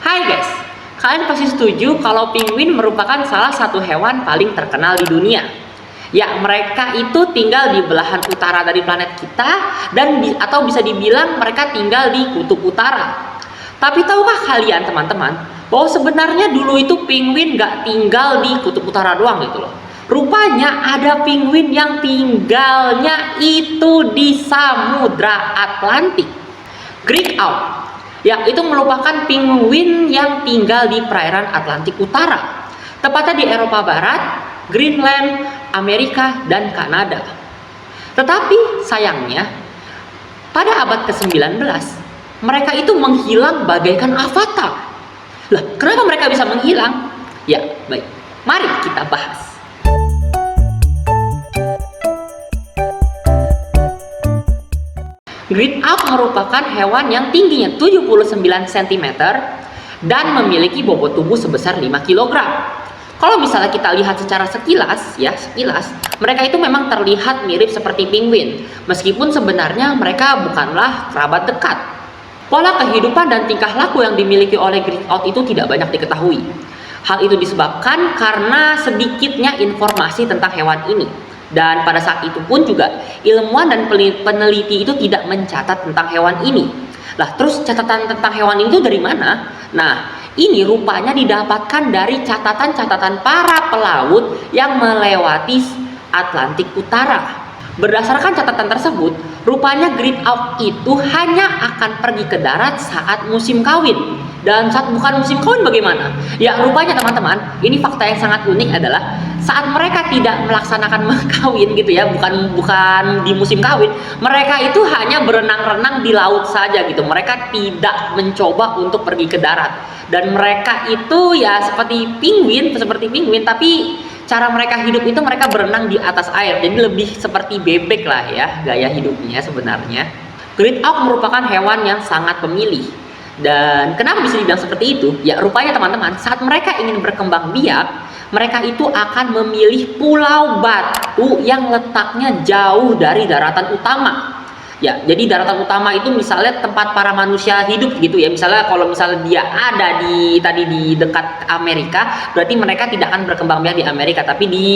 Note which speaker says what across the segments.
Speaker 1: Hai guys, kalian pasti setuju kalau penguin merupakan salah satu hewan paling terkenal di dunia. Ya, mereka itu tinggal di belahan utara dari planet kita atau bisa dibilang mereka tinggal di kutub utara. Tapi tahukah kalian teman-teman bahwa sebenarnya dulu itu penguin gak tinggal di kutub utara doang gitu loh. Rupanya ada penguin yang tinggalnya itu di Samudra Atlantik. Greek Auk. Ya, itu merupakan penguin yang tinggal di perairan Atlantik Utara, tepatnya di Eropa Barat, Greenland, Amerika, dan Kanada. Tetapi sayangnya, pada abad ke-19, mereka itu menghilang bagaikan avatar. Lah, kenapa mereka bisa menghilang? Ya, baik. Mari kita bahas. Great Auk merupakan hewan yang tingginya 79 cm dan memiliki bobot tubuh sebesar 5 kg. Kalau misalnya kita lihat secara sekilas, mereka itu memang terlihat mirip seperti penguin, meskipun sebenarnya mereka bukanlah kerabat dekat. Pola kehidupan dan tingkah laku yang dimiliki oleh Great Auk itu tidak banyak diketahui. Hal itu disebabkan karena sedikitnya informasi tentang hewan ini. Dan pada saat itu pun juga ilmuwan dan peneliti itu tidak mencatat tentang hewan ini. Lah, terus catatan tentang hewan ini itu dari mana? Nah, ini rupanya didapatkan dari catatan-catatan para pelaut yang melewati Atlantik Utara. Berdasarkan catatan tersebut, rupanya Great Auk itu hanya akan pergi ke darat saat musim kawin. Dan saat bukan musim kawin bagaimana? Ya, rupanya teman-teman, ini fakta yang sangat unik adalah saat mereka tidak melaksanakan kawin gitu ya, bukan di musim kawin, mereka itu hanya berenang-renang di laut saja gitu. Mereka tidak mencoba untuk pergi ke darat. Dan mereka itu ya seperti penguin, tapi cara mereka hidup itu mereka berenang di atas air. Jadi lebih seperti bebek lah ya gaya hidupnya sebenarnya. Great Auk merupakan hewan yang sangat pemilih. Dan kenapa bisa dibilang seperti itu? Ya, rupanya teman-teman, saat mereka ingin berkembang biak, mereka itu akan memilih pulau batu yang letaknya jauh dari daratan utama. Ya, jadi daratan utama itu misalnya tempat para manusia hidup gitu ya. Misalnya kalau misalnya dia ada di dekat Amerika, berarti mereka tidak akan berkembang biak di Amerika, tapi di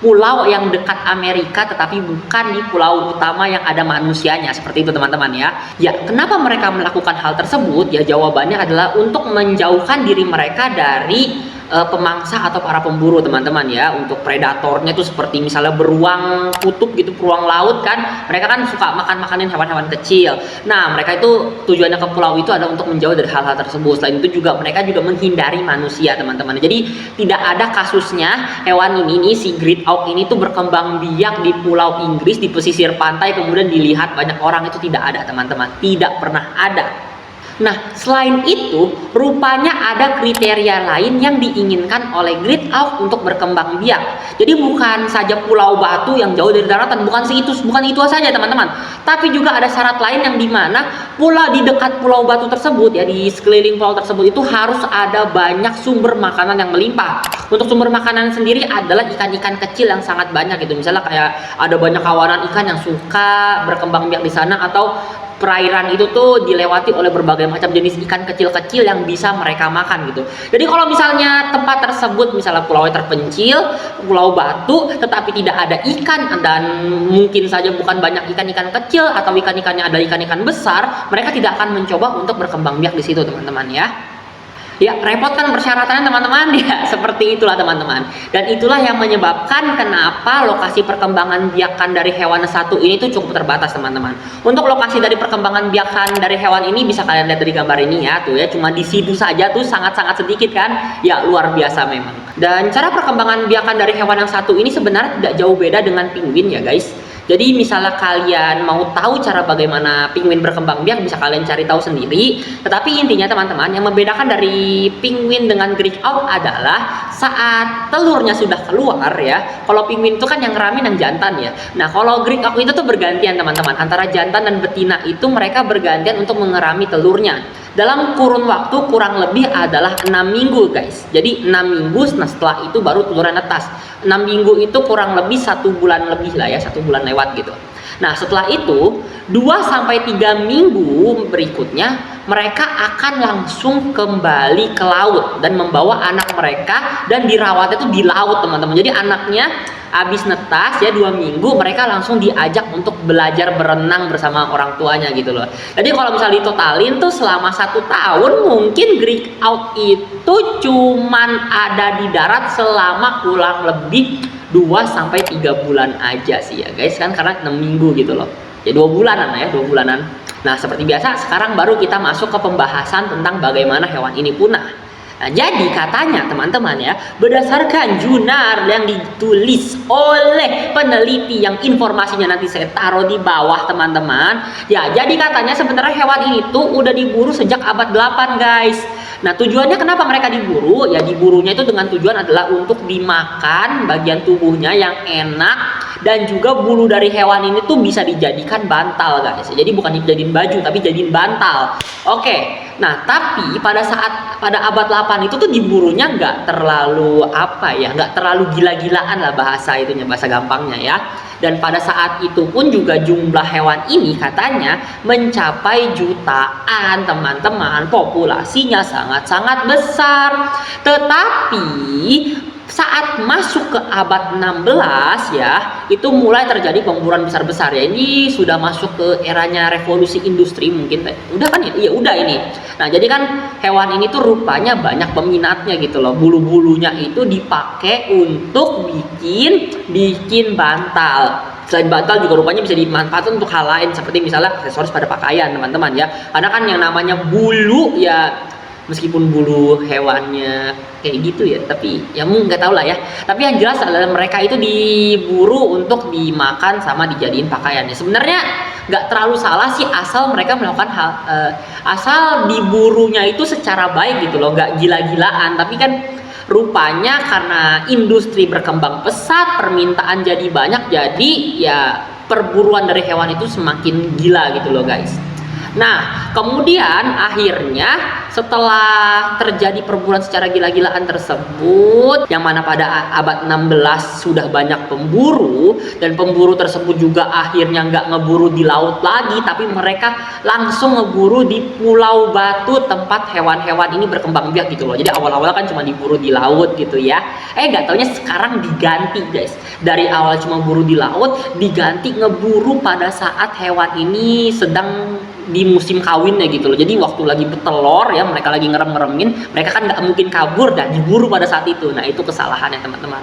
Speaker 1: pulau yang dekat Amerika, tetapi bukan di pulau utama yang ada manusianya. Seperti itu teman-teman ya. Ya, kenapa mereka melakukan hal tersebut? Ya, jawabannya adalah untuk menjauhkan diri mereka dari pemangsa atau para pemburu teman-teman ya. Untuk predatornya itu seperti misalnya beruang kutub gitu, beruang laut kan, mereka kan suka makanin hewan-hewan kecil. Nah, mereka itu tujuannya ke pulau itu adalah untuk menjauh dari hal-hal tersebut. Selain itu juga mereka juga menghindari manusia teman-teman. Jadi tidak ada kasusnya hewan ini si Great Auk ini tuh berkembang biak di pulau Inggris di pesisir pantai kemudian dilihat banyak orang, itu tidak ada teman-teman, tidak pernah ada. Nah, selain itu, rupanya ada kriteria lain yang diinginkan oleh Great Auk untuk berkembang biak. Jadi bukan saja pulau batu yang jauh dari daratan, bukan itu saja teman-teman. Tapi juga ada syarat lain yang dimana di dekat pulau batu tersebut ya, di sekeliling pulau tersebut itu harus ada banyak sumber makanan yang melimpah. Untuk sumber makanan sendiri adalah ikan-ikan kecil yang sangat banyak gitu. Misalnya kayak ada banyak kawanan ikan yang suka berkembang biak di sana, atau perairan itu tuh dilewati oleh berbagai macam jenis ikan kecil-kecil yang bisa mereka makan gitu. Jadi kalau misalnya tempat tersebut misalnya pulau terpencil, pulau batu, tetapi tidak ada ikan dan mungkin saja bukan banyak ikan-ikan kecil atau ikan-ikannya ada ikan-ikan besar, mereka tidak akan mencoba untuk berkembang biak di situ teman-teman ya. Ya, repot kan persyaratannya teman-teman ya, seperti itulah teman-teman. Dan itulah yang menyebabkan kenapa lokasi perkembangan biakan dari hewan satu ini tuh cukup terbatas teman-teman. Untuk lokasi dari perkembangan biakan dari hewan ini bisa kalian lihat dari gambar ini ya, tuh ya, cuma di situ saja tuh sangat-sangat sedikit kan. Ya, luar biasa memang. Dan cara perkembangan biakan dari hewan yang satu ini sebenarnya tidak jauh beda dengan penguin ya guys. Jadi misalnya kalian mau tahu cara bagaimana penguin berkembang biak, bisa kalian cari tahu sendiri. Tetapi intinya teman-teman, yang membedakan dari penguin dengan Great Auk adalah saat telurnya sudah keluar ya. Kalau penguin itu kan yang ngeramin yang jantan ya. Nah, kalau Great Auk itu tuh bergantian teman-teman, antara jantan dan betina itu mereka bergantian untuk mengerami telurnya. Dalam kurun waktu kurang lebih adalah 6 minggu guys. Jadi 6 minggu, nah setelah itu baru telurnya netas. 6 minggu itu kurang lebih 1 bulan lebih lah ya, 1 bulan lewat gitu. Nah, setelah itu 2-3 minggu berikutnya mereka akan langsung kembali ke laut dan membawa anak mereka dan dirawatnya itu di laut, teman-teman. Jadi anaknya habis netas ya 2 minggu, mereka langsung diajak untuk belajar berenang bersama orang tuanya gitu loh. Jadi kalau misalnya ditotalin tuh selama 1 tahun mungkin Greek Out itu cuman ada di darat selama kurang lebih 2-3 bulan aja sih ya guys, kan karena 6 minggu gitu loh. Ya 2 bulanan ya, 2 bulanan. Nah, seperti biasa sekarang baru kita masuk ke pembahasan tentang bagaimana hewan ini punah. Nah, jadi katanya teman-teman ya, berdasarkan jurnal yang ditulis oleh peneliti yang informasinya nanti saya taruh di bawah teman-teman. Ya, jadi katanya sebenarnya hewan ini tuh udah diburu sejak abad 8 guys. Nah, tujuannya kenapa mereka diburu? Ya, diburunya itu dengan tujuan adalah untuk dimakan bagian tubuhnya yang enak, dan juga bulu dari hewan ini tuh bisa dijadikan bantal guys. Jadi bukan dijadiin baju tapi jadiin bantal. Oke. Nah, tapi pada abad 8 itu tuh diburunya nggak terlalu nggak terlalu gila-gilaan lah bahasa itunya, bahasa gampangnya ya. Dan pada saat itu pun juga jumlah hewan ini katanya mencapai jutaan teman-teman, populasinya sangat-sangat besar. Tetapi saat masuk ke abad 16 ya, itu mulai terjadi pemburuan besar-besar ya. Ini sudah masuk ke eranya revolusi industri mungkin. Udah kan ya? Iya udah ini. Nah, jadi kan hewan ini tuh rupanya banyak peminatnya gitu loh. Bulu-bulunya itu dipakai untuk bikin bantal. Selain bantal juga rupanya bisa dimanfaatkan untuk hal lain seperti misalnya aksesoris pada pakaian teman-teman ya. Karena kan yang namanya bulu ya, meskipun bulu hewannya kayak gitu ya, tapi ya nggak tahu lah ya. Tapi yang jelas adalah mereka itu diburu untuk dimakan sama dijadiin pakaian ya. Sebenarnya nggak terlalu salah sih asal mereka melakukan asal diburunya itu secara baik gitu loh, nggak gila-gilaan. Tapi kan rupanya karena industri berkembang pesat, permintaan jadi banyak, jadi ya perburuan dari hewan itu semakin gila gitu loh guys. Nah, kemudian akhirnya setelah terjadi perburuan secara gila-gilaan tersebut, yang mana pada abad 16 sudah banyak pemburu, dan pemburu tersebut juga akhirnya nggak ngeburu di laut lagi, tapi mereka langsung ngeburu di Pulau Batu tempat hewan-hewan ini berkembang biak gitu loh. Jadi awal-awal kan cuma diburu di laut gitu ya. Nggak taunya sekarang diganti guys. Dari awal cuma buru di laut, diganti ngeburu pada saat hewan ini sedang di musim kawinnya gitu loh. Jadi waktu lagi bertelur ya, mereka lagi ngerem-ngeremin, mereka kan nggak mungkin kabur dan diburu pada saat itu. Nah, itu kesalahannya teman-teman.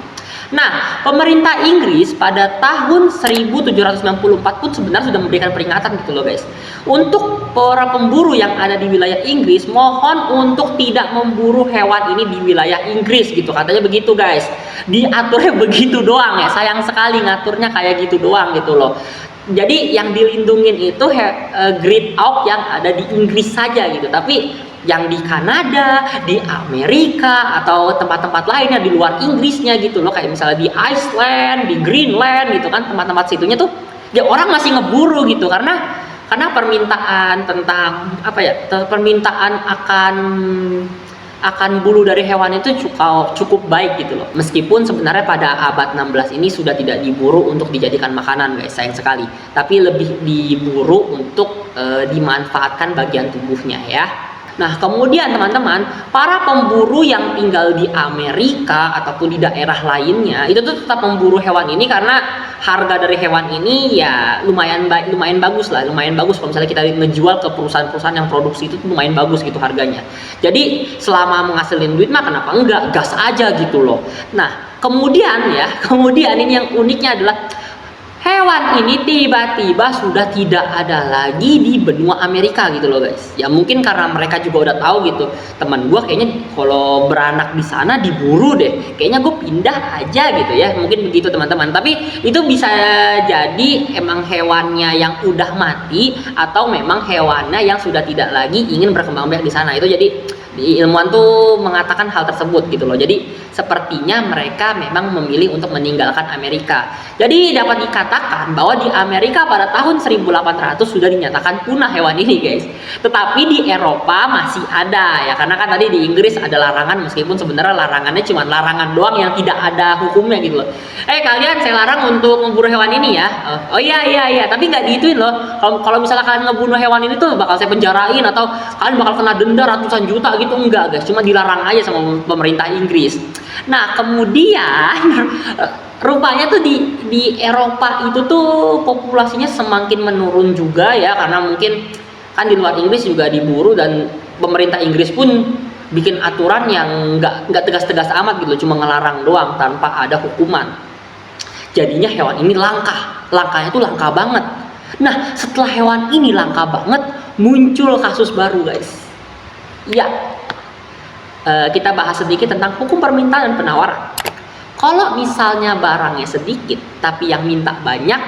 Speaker 1: Nah, pemerintah Inggris pada tahun 1794 pun sebenarnya sudah memberikan peringatan gitu loh guys. Untuk para pemburu yang ada di wilayah Inggris, mohon untuk tidak memburu hewan ini di wilayah Inggris gitu. Katanya begitu guys. Diaturnya begitu doang ya. Sayang sekali ngaturnya kayak gitu doang gitu loh. Jadi yang dilindungin itu Great Auk yang ada di Inggris saja gitu. Tapi yang di Kanada, di Amerika atau tempat-tempat lainnya di luar Inggrisnya gitu loh, kayak misalnya di Iceland, di Greenland gitu kan, tempat-tempat situnya tuh ya orang masih ngeburu gitu karena permintaan tentang permintaan akan bulu dari hewan itu cukup baik gitu loh. Meskipun sebenarnya pada abad 16 ini sudah tidak diburu untuk dijadikan makanan guys, sayang sekali. Tapi lebih diburu untuk dimanfaatkan bagian tubuhnya ya. Nah, kemudian teman-teman, para pemburu yang tinggal di Amerika ataupun di daerah lainnya itu tuh tetap memburu hewan ini karena harga dari hewan ini ya lumayan bagus lah, lumayan bagus kalau misalnya kita ngejual ke perusahaan-perusahaan yang produksi itu lumayan bagus gitu harganya. Jadi selama menghasilin duit mah kenapa enggak, gas aja gitu loh. Nah, kemudian ini yang uniknya adalah hewan ini tiba-tiba sudah tidak ada lagi di benua Amerika gitu loh guys. Ya mungkin karena mereka juga udah tahu gitu, teman gue kayaknya kalau beranak di sana diburu deh, kayaknya gue pindah aja gitu ya, mungkin begitu teman-teman. Tapi itu bisa jadi emang hewannya yang udah mati atau memang hewannya yang sudah tidak lagi ingin berkembang biak di sana. Itu jadi Ilmuwan tuh mengatakan hal tersebut gitu loh. Jadi sepertinya mereka memang memilih untuk meninggalkan Amerika. Jadi dapat dikatakan bahwa di Amerika pada tahun 1800 sudah dinyatakan punah hewan ini guys. Tetapi di Eropa masih ada ya, karena kan tadi di Inggris ada larangan, meskipun sebenarnya larangannya cuma larangan doang yang tidak ada hukumnya gitu loh. Kalian saya larang untuk memburu hewan ini ya. Oh iya, tapi nggak diituin loh. Kalau misalnya kalian ngebunuh hewan ini tuh bakal saya penjarain atau kalian bakal kena denda ratusan juta gitu, enggak guys, cuma dilarang aja sama pemerintah Inggris. Nah kemudian rupanya tuh di Eropa itu tuh populasinya semakin menurun juga ya, karena mungkin kan di luar Inggris juga diburu dan pemerintah Inggris pun bikin aturan yang nggak tegas-tegas amat gitu, cuma ngelarang doang tanpa ada hukuman. Jadinya hewan ini langkanya tuh langka banget. Nah setelah hewan ini langka banget, muncul kasus baru guys. Ya, kita bahas sedikit tentang hukum permintaan dan penawaran. Kalau misalnya barangnya sedikit tapi yang minta banyak,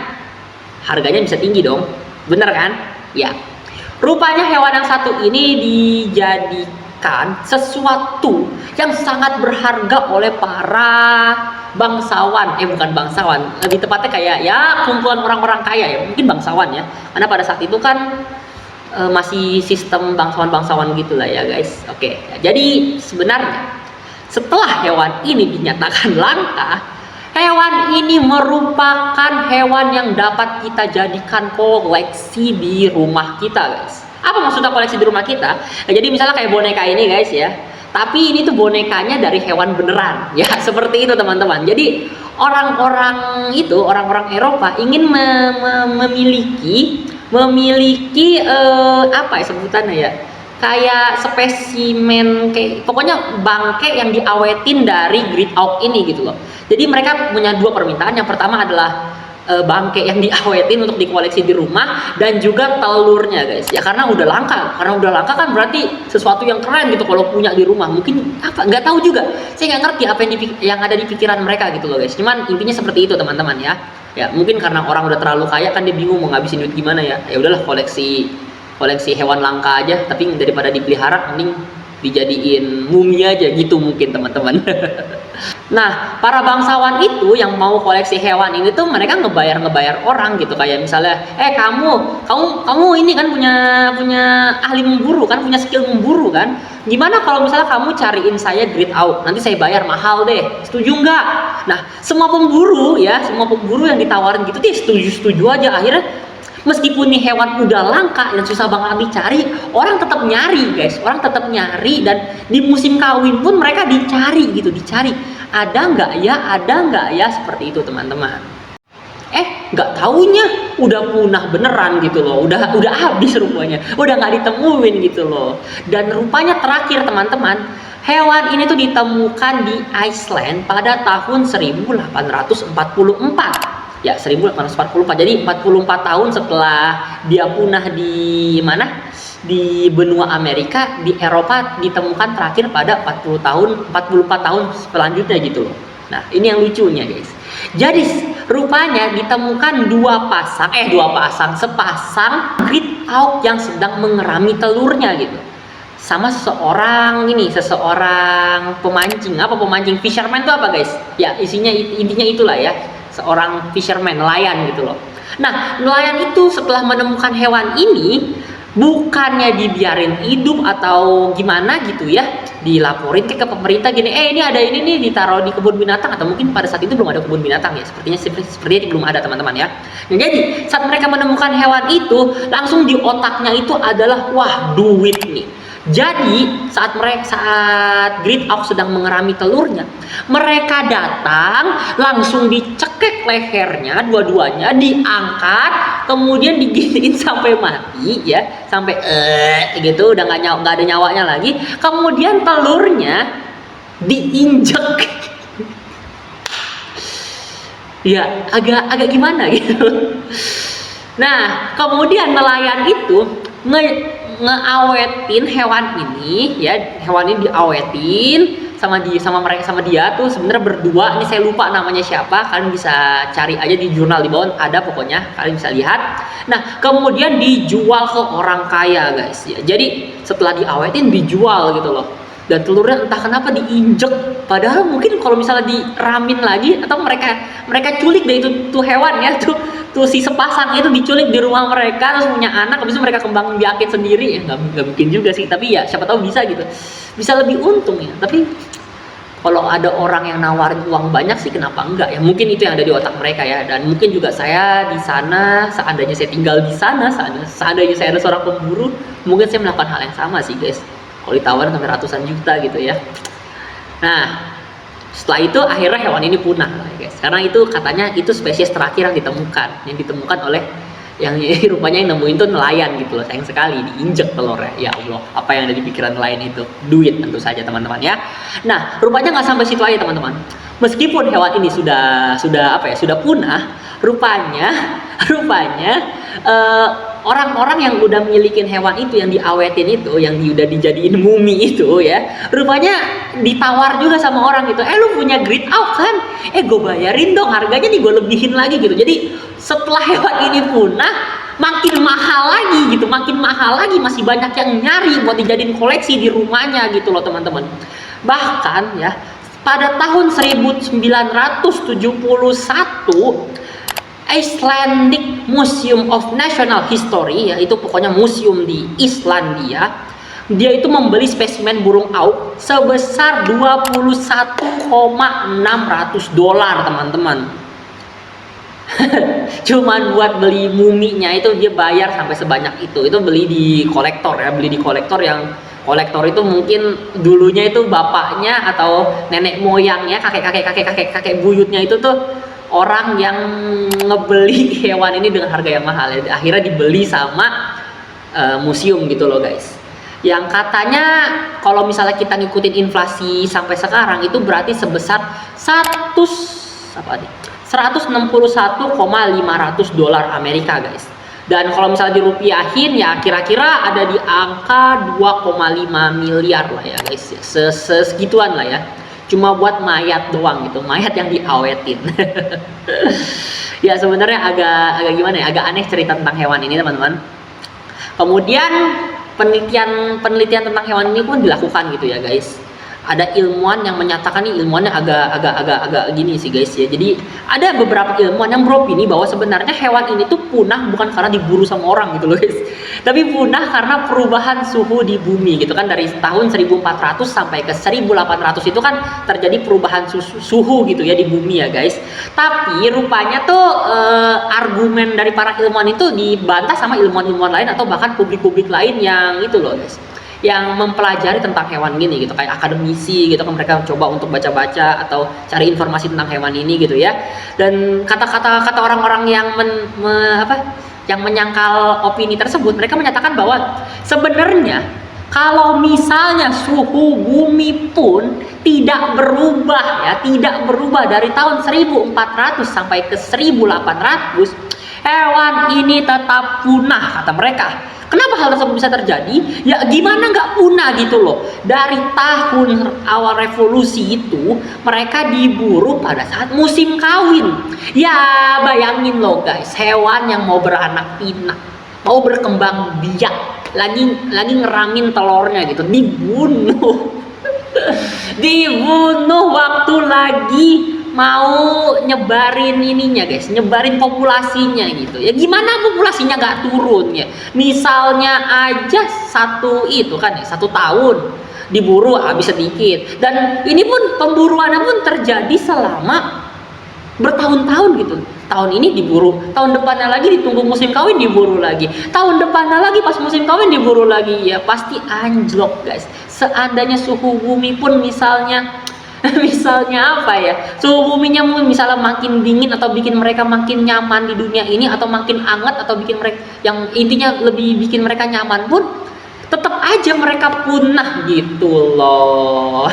Speaker 1: harganya bisa tinggi dong, bener kan? Ya, rupanya hewan yang satu ini dijadikan sesuatu yang sangat berharga oleh para bangsawan, bukan bangsawan, lebih tepatnya kayak ya kumpulan orang-orang kaya ya, mungkin bangsawan ya, karena pada saat itu kan masih sistem bangsawan-bangsawan gitulah ya guys. Oke, jadi sebenarnya setelah hewan ini dinyatakan langka, hewan ini merupakan hewan yang dapat kita jadikan koleksi di rumah kita guys. Apa maksudnya koleksi di rumah kita? Jadi misalnya kayak boneka ini guys ya, tapi ini tuh bonekanya dari hewan beneran ya, seperti itu teman-teman. Jadi orang-orang Eropa ingin memiliki apa ya sebutannya ya, kayak spesimen, kayak pokoknya bangke yang diawetin dari Great Auk ini gitu loh. Jadi mereka punya dua permintaan. Yang pertama adalah bangke yang diawetin untuk dikoleksi di rumah, dan juga telurnya guys ya, karena udah langka kan berarti sesuatu yang keren gitu kalau punya di rumah. Mungkin apa, nggak tahu juga, saya nggak ngerti apa yang ada di pikiran mereka gitu loh guys, cuman intinya seperti itu teman-teman ya. Ya mungkin karena orang udah terlalu kaya kan, dia bingung mau ngabisin duit gimana ya. Ya udahlah, koleksi hewan langka aja, tapi daripada dipelihara mending dijadiin mumi aja gitu mungkin teman-teman. Nah para bangsawan itu yang mau koleksi hewan ini tuh mereka ngebayar orang gitu, kayak misalnya kamu ini kan punya ahli memburu kan, punya skill memburu kan, gimana kalau misalnya kamu cariin saya Great Auk, nanti saya bayar mahal deh, setuju nggak? Nah semua pemburu yang ditawarin gitu dia setuju aja. Akhirnya meskipun nih hewan udah langka dan susah banget dicari, orang tetap nyari guys, dan di musim kawin pun mereka dicari, ada nggak ya seperti itu teman-teman. Nggak taunya udah punah beneran gitu loh, udah habis rupanya, udah nggak ditemuin gitu loh. Dan rupanya terakhir teman-teman, hewan ini tuh ditemukan di Iceland pada tahun 1844. Ya 1844, jadi 44 tahun setelah dia punah di di benua Amerika, di Eropa ditemukan terakhir pada 44 tahun selanjutnya gitu loh. Nah ini yang lucunya guys, jadi rupanya ditemukan sepasang Great Auk yang sedang mengerami telurnya gitu, sama seseorang pemancing fisherman itu apa guys ya, intinya itulah ya, seorang fisherman, nelayan gitu loh. Nah nelayan itu setelah menemukan hewan ini, bukannya dibiarin hidup atau gimana gitu ya, dilaporin ke pemerintah gini, ini ada ini nih ditaruh di kebun binatang, atau mungkin pada saat itu belum ada kebun binatang ya, sepertinya belum ada teman-teman ya. Nah, jadi saat mereka menemukan hewan itu, langsung di otaknya itu adalah wah duit nih. Jadi saat Great Auk sedang mengerami telurnya, mereka datang langsung dicekek lehernya dua-duanya, diangkat, kemudian diginiin sampai mati ya, sampai gitu, udah nggak ada nyawanya lagi. Kemudian telurnya diinjek. Ya agak gimana gitu. Nah kemudian nelayan itu ngeawetin hewan ini ya, hewan ini diawetin sama dia tuh sebenarnya berdua. Ini saya lupa namanya siapa, kalian bisa cari aja di jurnal di bawah ada pokoknya, kalian bisa lihat. Nah kemudian dijual ke orang kaya guys ya, jadi setelah diawetin dijual gitu loh. dan telurnya entah kenapa diinjek, padahal mungkin kalau misalnya diramin lagi atau mereka culik deh itu tuh hewan ya, tuh si sepasang itu diculik di rumah mereka terus punya anak, habis itu mereka kembang biakin sendiri, ya nggak mungkin juga sih, tapi ya siapa tahu bisa gitu, bisa lebih untung ya. Tapi kalau ada orang yang nawarin uang banyak sih kenapa enggak ya, mungkin itu yang ada di otak mereka ya. Dan mungkin juga saya di sana, seandainya saya tinggal di sana, seandainya saya ada seorang pemburu, mungkin saya melakukan hal yang sama sih guys, kalau ditawarin sampai ratusan juta gitu ya. Nah, setelah itu akhirnya hewan ini punah lah guys, karena itu katanya itu spesies terakhir yang ditemukan oleh yang rupanya yang nemuin tuh nelayan gitu loh. Sayang sekali diinjek telurnya, ya Allah, apa yang ada di pikiran nelayan itu? Duit tentu saja teman-teman ya. Nah, rupanya nggak sampai situ aja teman-teman, meskipun hewan ini sudah punah, rupanya orang-orang yang udah milikin hewan itu, yang diawetin itu, yang udah dijadiin mumi itu ya, rupanya ditawar juga sama orang gitu, lu punya greed out kan, gue bayarin dong harganya nih, gue lebihin lagi gitu. Jadi setelah hewan ini punah, makin mahal lagi gitu, masih banyak yang nyari buat dijadiin koleksi di rumahnya gitu loh teman-teman. Bahkan ya pada tahun 1971 Icelandic Museum of National History, yaitu pokoknya museum di Islandia, dia itu membeli spesimen burung auk sebesar $21,600 teman-teman. Cuman buat beli muminya itu dia bayar sampai sebanyak itu beli di kolektor ya, yang kolektor itu mungkin dulunya itu bapaknya atau nenek moyangnya, kakek buyutnya itu tuh orang yang ngebeli hewan ini dengan harga yang mahal ya. Akhirnya dibeli sama museum gitu loh guys, yang katanya kalau misalnya kita ngikutin inflasi sampai sekarang itu berarti sebesar $161,500 Amerika guys. Dan kalau misalnya dirupiahin ya kira-kira ada di angka 2,5 miliar lah ya guys, segituan lah ya, cuma buat mayat doang gitu, mayat yang diawetin. Ya sebenarnya agak gimana ya, agak aneh cerita tentang hewan ini teman-teman. Kemudian penelitian tentang hewan ini pun dilakukan gitu ya guys. Ada ilmuwan yang menyatakan, nih ilmuwannya agak gini sih guys ya. Jadi ada beberapa ilmuwan yang beropini bahwa sebenarnya hewan ini tuh punah bukan karena diburu sama orang gitu loh guys, tapi punah karena perubahan suhu di bumi gitu kan. Dari tahun 1400 sampai ke 1800 itu kan terjadi perubahan suhu gitu ya di bumi ya guys. Tapi rupanya tuh argumen dari para ilmuwan itu dibantah sama ilmuwan-ilmuwan lain atau bahkan publik-publik lain yang itu loh guys, yang mempelajari tentang hewan gini gitu, kayak akademisi gitu kan, mereka coba untuk baca-baca atau cari informasi tentang hewan ini gitu ya. Dan kata orang-orang yang yang menyangkal opini tersebut, mereka menyatakan bahwa sebenarnya kalau misalnya suhu bumi pun tidak berubah dari tahun 1400 sampai ke 1800, hewan ini tetap punah kata mereka. Kenapa hal tersebut bisa terjadi? Ya gimana nggak punah gitu loh. Dari tahun awal revolusi itu mereka diburu pada saat musim kawin. Ya bayangin loh guys, hewan yang mau beranak pinak, mau berkembang biak, lagi ngeramin telurnya gitu, dibunuh. Dibunuh waktu lagi mau nyebarin ininya guys, nyebarin populasinya gitu ya. Gimana populasinya nggak turun ya? Misalnya aja satu tahun diburu habis sedikit, dan ini pun pemburuannya pun terjadi selama bertahun-tahun gitu. Tahun ini diburu, tahun depannya lagi ditunggu musim kawin diburu lagi, tahun depannya lagi pas musim kawin diburu lagi, ya pasti anjlok guys. Seandainya suhu bumi pun misalnya apa ya, suhu buminya misalnya makin dingin atau bikin mereka makin nyaman di dunia ini, atau makin hangat atau bikin mereka yang intinya lebih bikin mereka nyaman pun, tetap aja mereka punah gitu loh.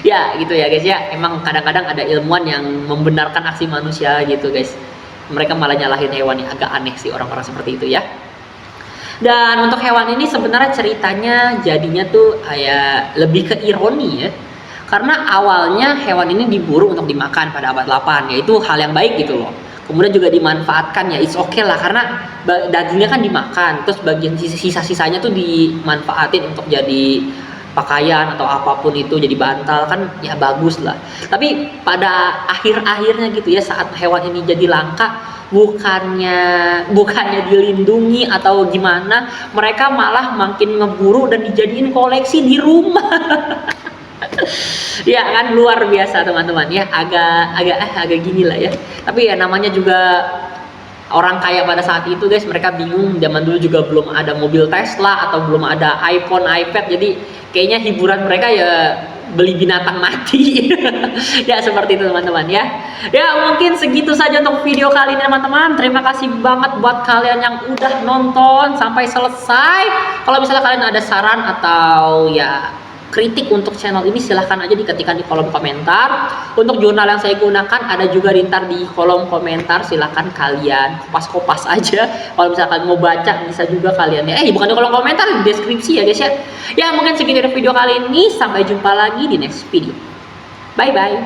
Speaker 1: Ya gitu ya guys ya, emang kadang-kadang ada ilmuwan yang membenarkan aksi manusia gitu guys, mereka malah nyalahin hewan. Yang agak aneh sih orang-orang seperti itu ya. Dan untuk hewan ini sebenarnya ceritanya jadinya tuh kayak lebih ke ironi ya, karena awalnya hewan ini diburu untuk dimakan pada abad 8, yaitu hal yang baik gitu loh. Kemudian juga dimanfaatkan, ya it's okay lah, karena dagingnya kan dimakan, terus bagian sisa-sisanya tuh dimanfaatin untuk jadi pakaian atau apapun itu jadi bantal kan ya bagus lah. Tapi pada akhir-akhirnya gitu ya, saat hewan ini jadi langka, bukannya dilindungi atau gimana, mereka malah makin ngeburu dan dijadiin koleksi di rumah. Ya kan, luar biasa teman-teman ya, agak gini lah ya. Tapi ya namanya juga orang kaya pada saat itu guys, mereka bingung. Zaman dulu juga belum ada mobil Tesla atau belum ada iPhone, iPad, jadi kayaknya hiburan mereka ya beli binatang mati. Ya seperti itu teman-teman ya. Ya mungkin segitu saja untuk video kali ini teman-teman. Terima kasih banget buat kalian yang udah nonton sampai selesai. Kalau misalnya kalian ada saran atau ya kritik untuk channel ini, silahkan aja diketikkan di kolom komentar. Untuk jurnal yang saya gunakan ada juga ntar di kolom komentar, silahkan kalian kopas-kopas aja. Kalau misalkan mau baca bisa juga kalian ya, bukan di kolom komentar, di deskripsi ya guys ya. Ya mungkin segitu video kali ini, sampai jumpa lagi di next video. Bye bye.